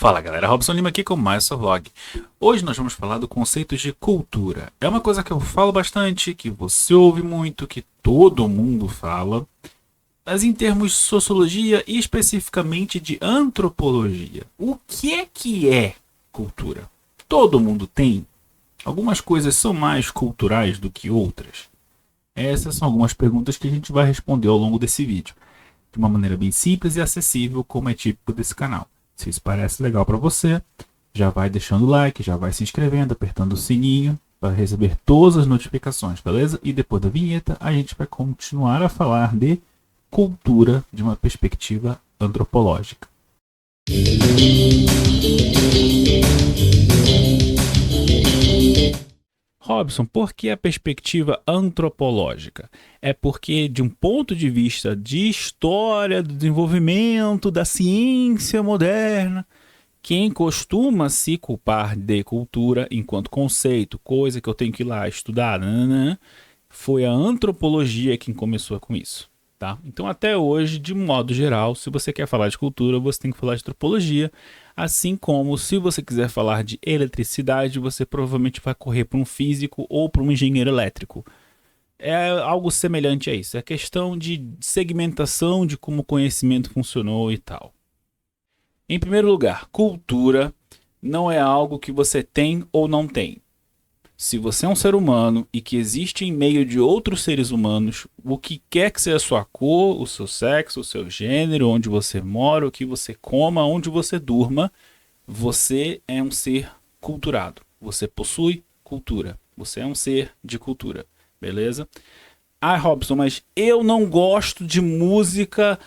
Fala galera, Robson Lima aqui com mais seu vlog. Hoje nós vamos falar do conceito de cultura. É uma coisa que eu falo bastante, que você ouve muito, que todo mundo fala, mas em termos de sociologia e especificamente de antropologia. O que é cultura? Todo mundo tem. Algumas coisas são mais culturais do que outras. Essas são algumas perguntas que a gente vai responder ao longo desse vídeo, de uma maneira bem simples e acessível, como é típico desse canal. Se isso parece legal para você, já vai deixando o like, já vai se inscrevendo, apertando o sininho para receber todas as notificações, beleza? E depois da vinheta, a gente vai continuar a falar de cultura de uma perspectiva antropológica. Robson, por que a perspectiva antropológica? É porque, de um ponto de vista de história, do desenvolvimento da ciência moderna, quem costuma se culpar de cultura enquanto conceito, coisa que eu tenho que ir lá estudar, foi a antropologia quem começou com isso. Tá? Então, até hoje, de modo geral, se você quer falar de cultura, você tem que falar de antropologia. Assim como, se você quiser falar de eletricidade, você provavelmente vai correr para um físico ou para um engenheiro elétrico. É algo semelhante a isso. É questão de segmentação de como o conhecimento funcionou e tal. Em primeiro lugar, cultura não é algo que você tem ou não tem. Se você é um ser humano e que existe em meio de outros seres humanos, o que quer que seja a sua cor, o seu sexo, o seu gênero, onde você mora, o que você coma, onde você durma, você é um ser culturado. Você possui cultura. Você é um ser de cultura. Beleza? Ah, Robson, mas eu não gosto de música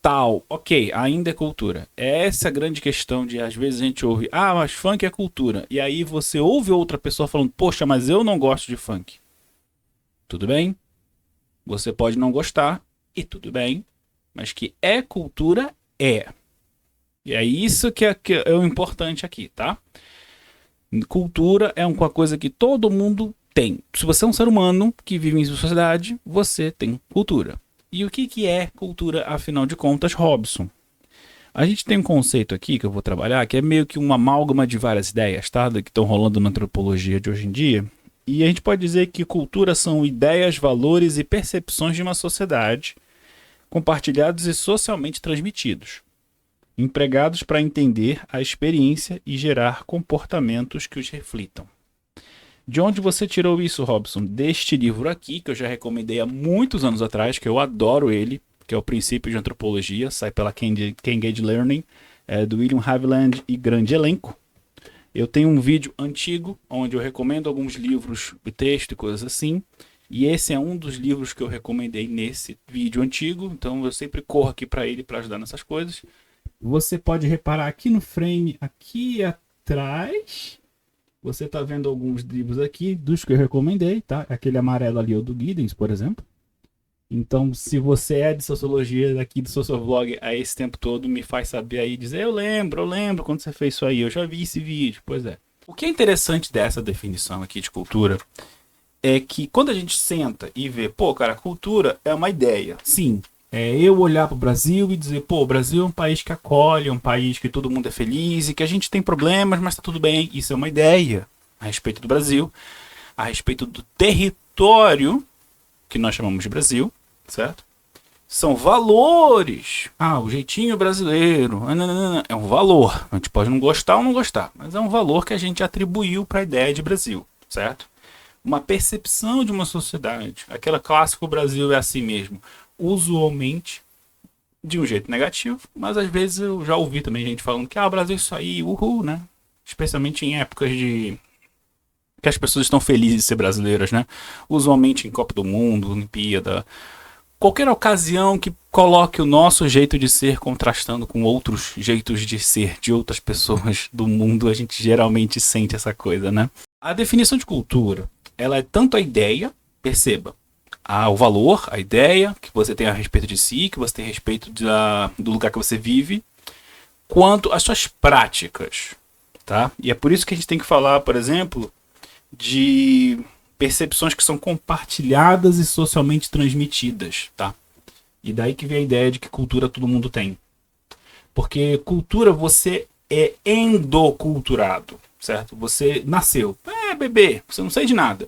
tal. Ok, ainda é cultura. É essa a grande questão de, às vezes, a gente ouve, mas funk é cultura. E aí você ouve outra pessoa falando, poxa, mas eu não gosto de funk. Tudo bem? Você pode não gostar, e tudo bem. Mas que é cultura, é. E é isso que é o importante aqui, tá? Cultura é uma coisa que todo mundo tem. Se você é um ser humano que vive em sociedade, você tem cultura. E o que é cultura, afinal de contas, Robson? A gente tem um conceito aqui que eu vou trabalhar, que é meio que uma amálgama de várias ideias, tá? Que estão rolando na antropologia de hoje em dia. E a gente pode dizer que cultura são ideias, valores e percepções de uma sociedade, compartilhados e socialmente transmitidos, empregados para entender a experiência e gerar comportamentos que os reflitam. De onde você tirou isso, Robson? Deste livro aqui, que eu já recomendei há muitos anos atrás, que eu adoro ele, que é o Princípio de Antropologia, sai pela Cengage Learning, do William Haviland e grande elenco. Eu tenho um vídeo antigo, onde eu recomendo alguns livros de texto e coisas assim, e esse é um dos livros que eu recomendei nesse vídeo antigo, então eu sempre corro aqui para ele para ajudar nessas coisas. Você pode reparar aqui no frame, aqui atrás, você está vendo alguns livros aqui dos que eu recomendei, tá? Aquele amarelo ali é o do Giddens, por exemplo. Então, se você é de sociologia daqui do Sociovlog a esse tempo todo, me faz saber aí, dizer, eu lembro quando você fez isso aí, eu já vi esse vídeo. Pois é. O que é interessante dessa definição aqui de cultura é que quando a gente senta e vê, cara, cultura é uma ideia. Sim. É eu olhar para o Brasil e dizer, o Brasil é um país que acolhe, é um país que todo mundo é feliz e que a gente tem problemas, mas está tudo bem. Isso é uma ideia a respeito do Brasil, a respeito do território que nós chamamos de Brasil, certo? São valores. O jeitinho brasileiro. É um valor. A gente pode não gostar ou não gostar, mas é um valor que a gente atribuiu para a ideia de Brasil, certo? Uma percepção de uma sociedade. Aquela clássica, o Brasil é assim mesmo. Usualmente de um jeito negativo, mas às vezes eu já ouvi também gente falando que o Brasil é isso aí, uhul, né? Especialmente em épocas de que as pessoas estão felizes de ser brasileiras, né? Usualmente em Copa do Mundo, Olimpíada, qualquer ocasião que coloque o nosso jeito de ser contrastando com outros jeitos de ser de outras pessoas do mundo, a gente geralmente sente essa coisa, né? A definição de cultura, ela é tanto a ideia, perceba, o valor, a ideia que você tem a respeito de si, que você tem a respeito do lugar que você vive, quanto às suas práticas, tá? E é por isso que a gente tem que falar, por exemplo, de percepções que são compartilhadas e socialmente transmitidas, tá? E daí que vem a ideia de que cultura todo mundo tem. Porque cultura você é endoculturado, certo? Você nasceu, bebê, você não sei de nada.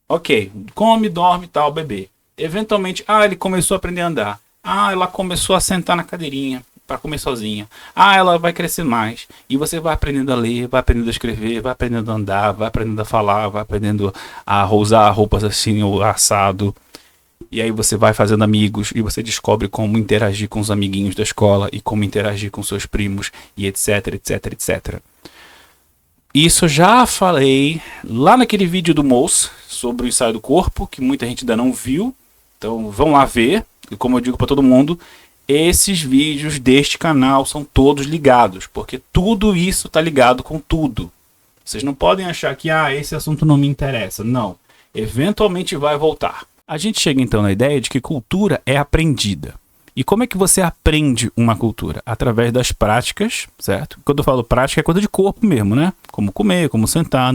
Ok, come, dorme, tal, bebê. Eventualmente, ele começou a aprender a andar. Ela começou a sentar na cadeirinha para comer sozinha. Ela vai crescer mais. E você vai aprendendo a ler, vai aprendendo a escrever, vai aprendendo a andar, vai aprendendo a falar, vai aprendendo a usar roupas assim, ou assado. E aí você vai fazendo amigos e você descobre como interagir com os amiguinhos da escola e como interagir com seus primos e etc, etc, etc. Isso eu já falei lá naquele vídeo do Moço sobre o ensaio do corpo, que muita gente ainda não viu. Então vão lá ver. E como eu digo para todo mundo, esses vídeos deste canal são todos ligados, porque tudo isso está ligado com tudo. Vocês não podem achar que esse assunto não me interessa. Não. Eventualmente vai voltar. A gente chega então na ideia de que cultura é aprendida. E como é que você aprende uma cultura? Através das práticas, certo? Quando eu falo prática é coisa de corpo mesmo, né? Como comer, como sentar,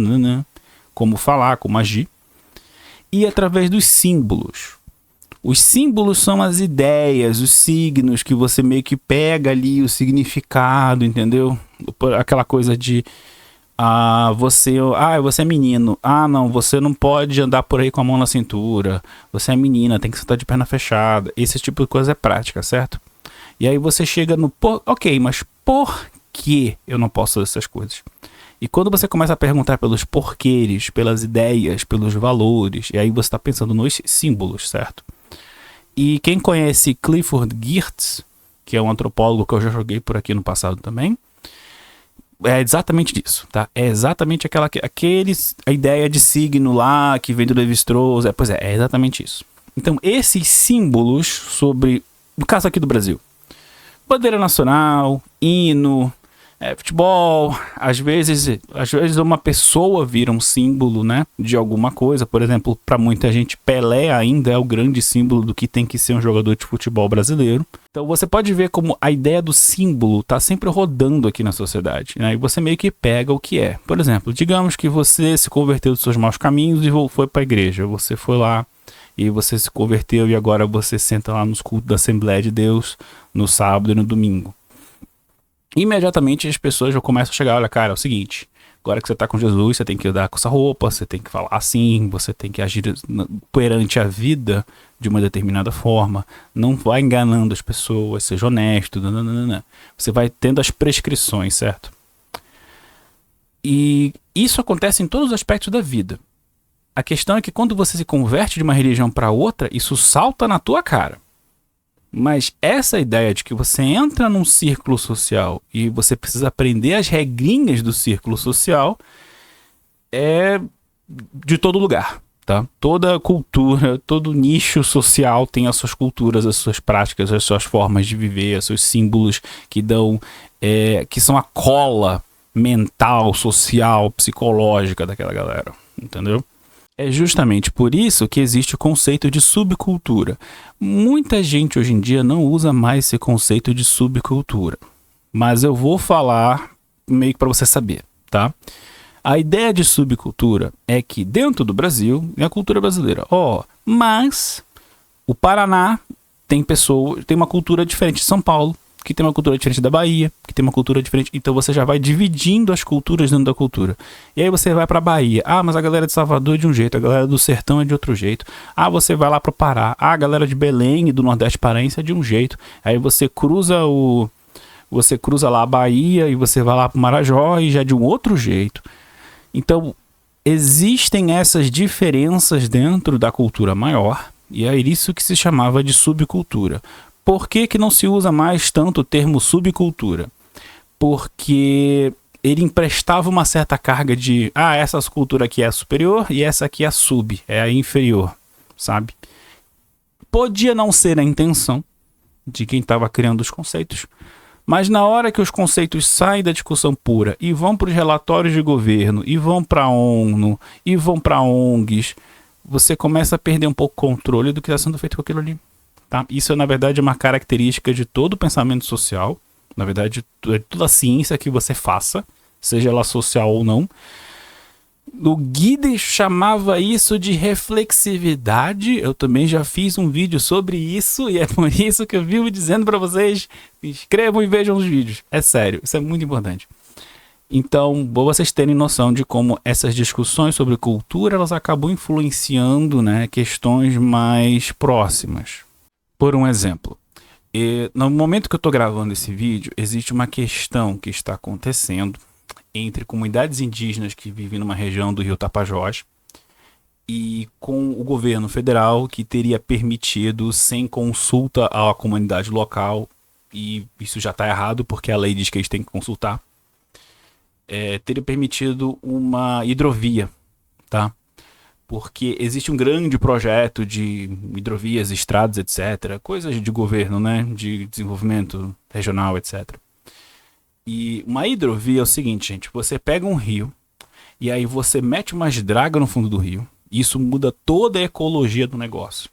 como falar, como agir. E através dos símbolos. Os símbolos são as ideias, os signos que você meio que pega ali, o significado, entendeu? Aquela coisa de... você é menino. Não, você não pode andar por aí com a mão na cintura. Você é menina, tem que sentar de perna fechada. Esse tipo de coisa é prática, certo? E aí você chega no... Ok, mas por que eu não posso fazer essas coisas? E quando você começa a perguntar pelos porquês, pelas ideias, pelos valores, e aí você está pensando nos símbolos, certo? E quem conhece Clifford Geertz, que é um antropólogo que eu já joguei por aqui no passado também, é exatamente isso, tá? É exatamente a ideia de signo lá que vem do Levi-Strauss. É exatamente isso. Então, esses símbolos sobre, no caso aqui do Brasil, bandeira nacional, hino, futebol, às vezes uma pessoa vira um símbolo, né, de alguma coisa. Por exemplo, para muita gente, Pelé ainda é o grande símbolo do que tem que ser um jogador de futebol brasileiro. Então você pode ver como a ideia do símbolo está sempre rodando aqui na sociedade, né? E você meio que pega o que é. Por exemplo, digamos que você se converteu dos seus maus caminhos e foi para a igreja. Você foi lá e você se converteu e agora você senta lá nos cultos da Assembleia de Deus no sábado e no domingo. Imediatamente as pessoas já começam a chegar, olha, cara, é o seguinte, agora que você está com Jesus, você tem que andar com essa roupa, você tem que falar assim, você tem que agir perante a vida de uma determinada forma, não vai enganando as pessoas, seja honesto, você vai tendo as prescrições, certo? E isso acontece em todos os aspectos da vida. A questão é que quando você se converte de uma religião para outra, isso salta na tua cara. Mas essa ideia de que você entra num círculo social e você precisa aprender as regrinhas do círculo social é de todo lugar, tá? Toda cultura, todo nicho social tem as suas culturas, as suas práticas, as suas formas de viver, os seus símbolos que dão, que são a cola mental, social, psicológica daquela galera, entendeu? É justamente por isso que existe o conceito de subcultura. Muita gente hoje em dia não usa mais esse conceito de subcultura. Mas eu vou falar meio que para você saber, tá? A ideia de subcultura é que dentro do Brasil, é a cultura brasileira. Mas o Paraná tem uma cultura diferente de São Paulo, que tem uma cultura diferente da Bahia, que tem uma cultura diferente. Então você já vai dividindo as culturas dentro da cultura. E aí você vai pra Bahia. Mas a galera de Salvador é de um jeito, a galera do Sertão é de outro jeito. Você vai lá pro Pará. A galera de Belém e do Nordeste paraense é de um jeito. Aí você cruza lá a Bahia e você vai lá pro Marajó e já é de um outro jeito. Então existem essas diferenças dentro da cultura maior. E é isso que se chamava de subcultura. Por que não se usa mais tanto o termo subcultura? Porque ele emprestava uma certa carga de essa cultura aqui é a superior e essa aqui é a sub, é a inferior, sabe? Podia não ser a intenção de quem estava criando os conceitos, mas na hora que os conceitos saem da discussão pura e vão para os relatórios de governo, e vão para a ONU, e vão para ONGs, você começa a perder um pouco o controle do que está sendo feito com aquilo ali. Tá? Isso, na verdade, é uma característica de todo o pensamento social, na verdade, de toda a ciência que você faça, seja ela social ou não. O Guides chamava isso de reflexividade. Eu também já fiz um vídeo sobre isso e é por isso que eu vivo dizendo para vocês: se inscrevam e vejam os vídeos. É sério, isso é muito importante. Então, para vocês terem noção de como essas discussões sobre cultura elas acabam influenciando, né, questões mais próximas. Por um exemplo, no momento que eu estou gravando esse vídeo, existe uma questão que está acontecendo entre comunidades indígenas que vivem numa região do Rio Tapajós e com o governo federal, que teria permitido sem consulta à comunidade local, e isso já está errado porque a lei diz que eles têm que consultar, teria permitido uma hidrovia, tá? Porque existe um grande projeto de hidrovias, estradas, etc. Coisas de governo, né? De desenvolvimento regional, etc. E uma hidrovia é o seguinte, gente. Você pega um rio e aí você mete umas dragas no fundo do rio. E isso muda toda a ecologia do negócio.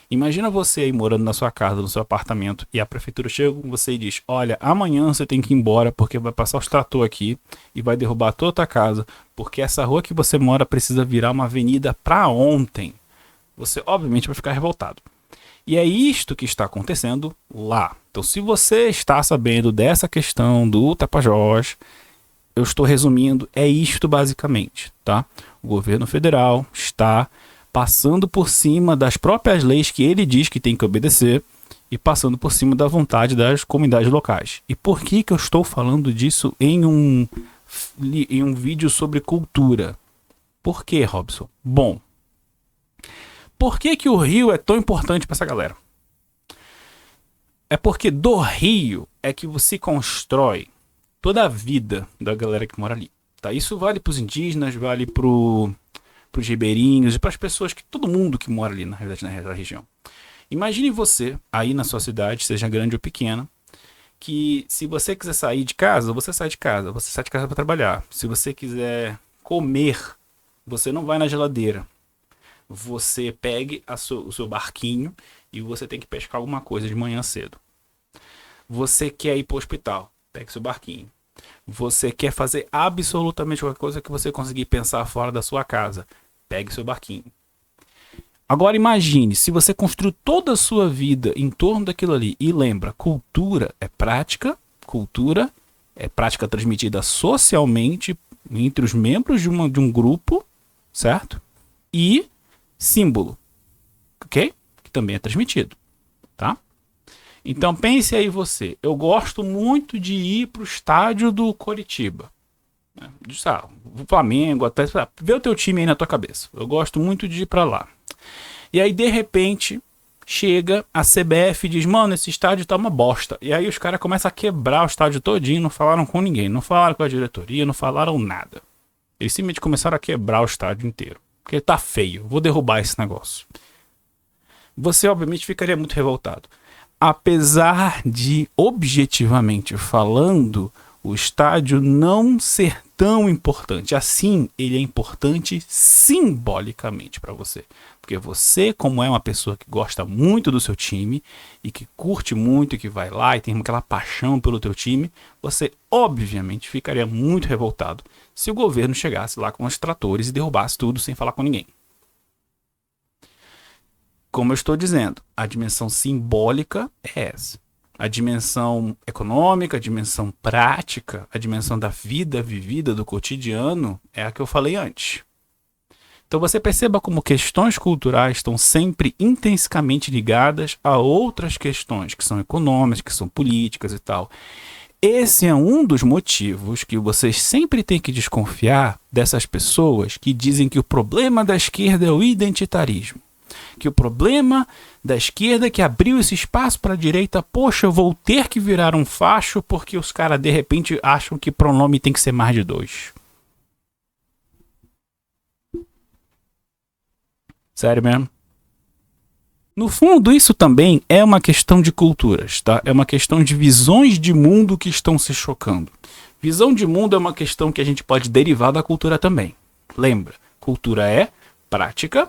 Imagina você aí morando na sua casa, no seu apartamento, e a prefeitura chega com você e diz: olha, amanhã você tem que ir embora porque vai passar os trator aqui e vai derrubar toda a tua casa, porque essa rua que você mora precisa virar uma avenida para ontem. Você obviamente vai ficar revoltado. E é isto que está acontecendo lá. Então, se você está sabendo dessa questão do Tapajós, eu estou resumindo, é isto basicamente, tá? O governo federal está passando por cima das próprias leis que ele diz que tem que obedecer e passando por cima da vontade das comunidades locais. E por que eu estou falando disso em um vídeo sobre cultura? Por que, Robson? Bom, por que o rio é tão importante para essa galera? É porque do rio é que você constrói toda a vida da galera que mora ali. Tá? Isso vale para os indígenas, vale para os ribeirinhos e para as pessoas, todo mundo que mora ali na realidade na região. Imagine você aí na sua cidade, seja grande ou pequena, que se você quiser sair de casa, você sai de casa. Você sai de casa para trabalhar. Se você quiser comer, você não vai na geladeira. Você pegue o seu barquinho e você tem que pescar alguma coisa de manhã cedo. Você quer ir para o hospital, pegue seu barquinho. Você quer fazer absolutamente qualquer coisa que você conseguir pensar fora da sua casa, pegue seu barquinho. Agora imagine, se você construiu toda a sua vida em torno daquilo ali, e lembra, cultura é prática transmitida socialmente entre os membros de um grupo, certo? E símbolo, ok? Que também é transmitido, tá? Então pense aí você, eu gosto muito de ir para o estádio do Coritiba, né? O Flamengo, até ver o teu time aí na tua cabeça. Eu gosto muito de ir para lá. E aí de repente chega a CBF e diz: mano, esse estádio tá uma bosta. E aí os caras começam a quebrar o estádio todinho, não falaram com ninguém, não falaram com a diretoria, não falaram nada. Eles simplesmente começaram a quebrar o estádio inteiro. Porque tá feio, vou derrubar esse negócio. Você obviamente ficaria muito revoltado. Apesar de, objetivamente falando, o estádio não ser tão importante. Assim, ele é importante simbolicamente para você. Porque você, como é uma pessoa que gosta muito do seu time e que curte muito e que vai lá e tem aquela paixão pelo teu time, você obviamente ficaria muito revoltado se o governo chegasse lá com os tratores e derrubasse tudo sem falar com ninguém. Como eu estou dizendo, a dimensão simbólica é essa. A dimensão econômica, a dimensão prática, a dimensão da vida vivida, do cotidiano, é a que eu falei antes. Então você perceba como questões culturais estão sempre intrinsecamente ligadas a outras questões que são econômicas, que são políticas e tal. Esse é um dos motivos que vocês sempre têm que desconfiar dessas pessoas que dizem que o problema da esquerda é o identitarismo. Que o problema da esquerda é que abriu esse espaço para a direita, poxa, eu vou ter que virar um facho porque os caras de repente acham que pronome tem que ser mais de 2. Sério mesmo? No fundo, isso também é uma questão de culturas, tá? É uma questão de visões de mundo que estão se chocando. Visão de mundo é uma questão que a gente pode derivar da cultura também. Lembra, cultura é prática,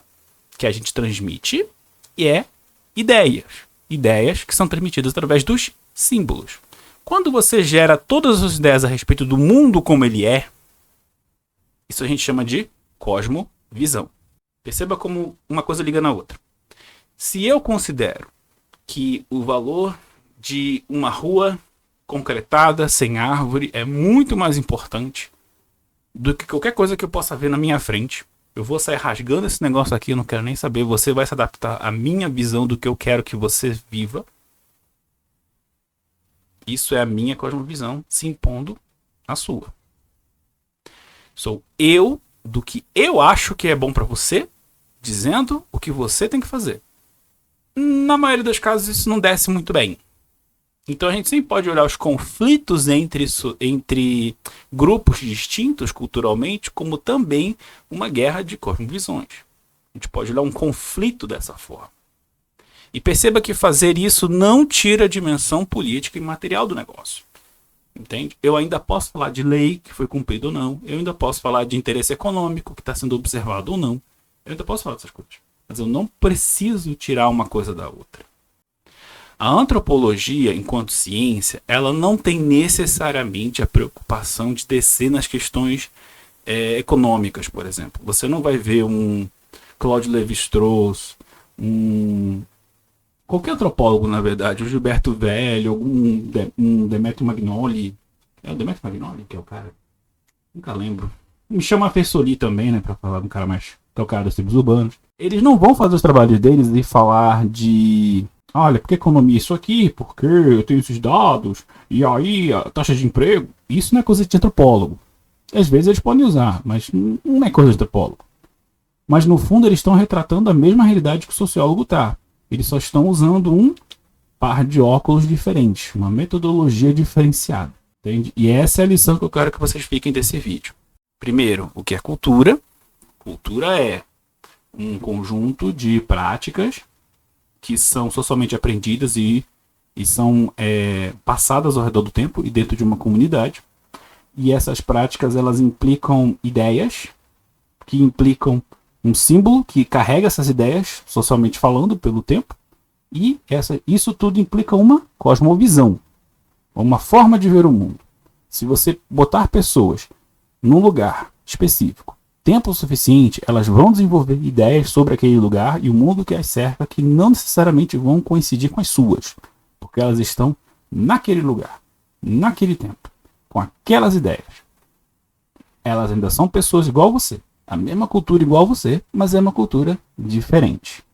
que a gente transmite, e é ideias. Ideias que são transmitidas através dos símbolos. Quando você gera todas as ideias a respeito do mundo como ele é, isso a gente chama de cosmovisão. Perceba como uma coisa liga na outra. Se eu considero que o valor de uma rua concretada, sem árvore, é muito mais importante do que qualquer coisa que eu possa ver na minha frente, eu vou sair rasgando esse negócio aqui, eu não quero nem saber, você vai se adaptar à minha visão do que eu quero que você viva. Isso é a minha cosmovisão se impondo à sua. Sou eu, do que eu acho que é bom pra você, dizendo o que você tem que fazer. Na maioria dos casos isso não desce muito bem. Então a gente sempre pode olhar os conflitos entre grupos distintos culturalmente como também uma guerra de cosmovisões. A gente pode olhar um conflito dessa forma. E perceba que fazer isso não tira a dimensão política e material do negócio. Entende? Eu ainda posso falar de lei que foi cumprida ou não. Eu ainda posso falar de interesse econômico que está sendo observado ou não. Eu ainda posso falar dessas coisas. Mas eu não preciso tirar uma coisa da outra. A antropologia, enquanto ciência, ela não tem necessariamente a preocupação de descer nas questões econômicas, por exemplo. Você não vai ver um Claude Lévi-Strauss, qualquer antropólogo, na verdade, o Gilberto Velho, um Demetrio Magnoli. É o Demetrio Magnoli que é o cara? Nunca lembro. Me chama Fersoli também, né, pra falar de um cara mais tocado dos tribos urbanos. Eles não vão fazer os trabalhos deles e falar de... Olha, porque economia isso aqui? Porque eu tenho esses dados, e aí a taxa de emprego. Isso não é coisa de antropólogo. Às vezes eles podem usar, mas não é coisa de antropólogo. Mas no fundo eles estão retratando a mesma realidade que o sociólogo está. Eles só estão usando um par de óculos diferentes, uma metodologia diferenciada. Entende? E essa é a lição que eu quero que vocês fiquem desse vídeo. Primeiro, o que é cultura? Cultura é um conjunto de práticas que são socialmente aprendidas e são passadas ao redor do tempo e dentro de uma comunidade. E essas práticas elas implicam ideias, que implicam um símbolo que carrega essas ideias, socialmente falando, pelo tempo. E isso tudo implica uma cosmovisão, uma forma de ver o mundo. Se você botar pessoas num lugar específico, tempo suficiente, elas vão desenvolver ideias sobre aquele lugar e o mundo que as cerca que não necessariamente vão coincidir com as suas, porque elas estão naquele lugar, naquele tempo, com aquelas ideias. Elas ainda são pessoas igual você, a mesma cultura igual você, mas é uma cultura diferente.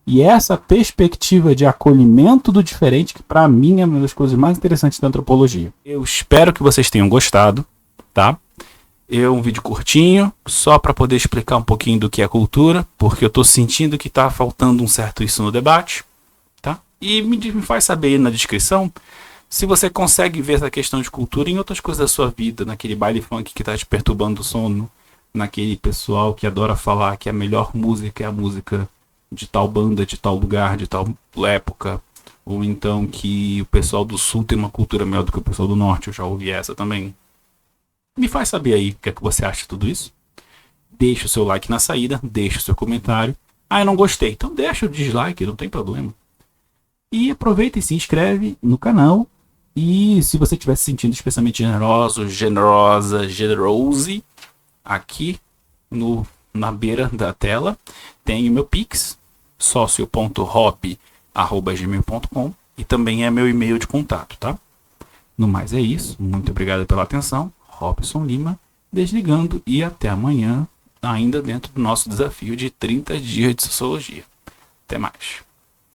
E essa perspectiva de acolhimento do diferente, que para mim é uma das coisas mais interessantes da antropologia. Eu espero que vocês tenham gostado, tá? É um vídeo curtinho, só para poder explicar um pouquinho do que é cultura, porque eu estou sentindo que está faltando um certo isso no debate, tá? E me faz saber aí na descrição se você consegue ver essa questão de cultura em outras coisas da sua vida, naquele baile funk que está te perturbando o sono, naquele pessoal que adora falar que a melhor música é a música de tal banda, de tal lugar, de tal época, ou então que o pessoal do sul tem uma cultura melhor do que o pessoal do norte, eu já ouvi essa também. Me faz saber aí o que é que você acha de tudo isso. Deixa o seu like na saída, deixa o seu comentário. Ah, eu não gostei, então deixa o dislike, não tem problema. E aproveita e se inscreve no canal. E se você estiver se sentindo especialmente generose, aqui na beira da tela tem o meu Pix, socio.hop@gmail.com, e também é meu e-mail de contato, tá? No mais é isso, muito obrigado pela atenção. Robson Lima, desligando e até amanhã, ainda dentro do nosso desafio de 30 dias de sociologia. Até mais.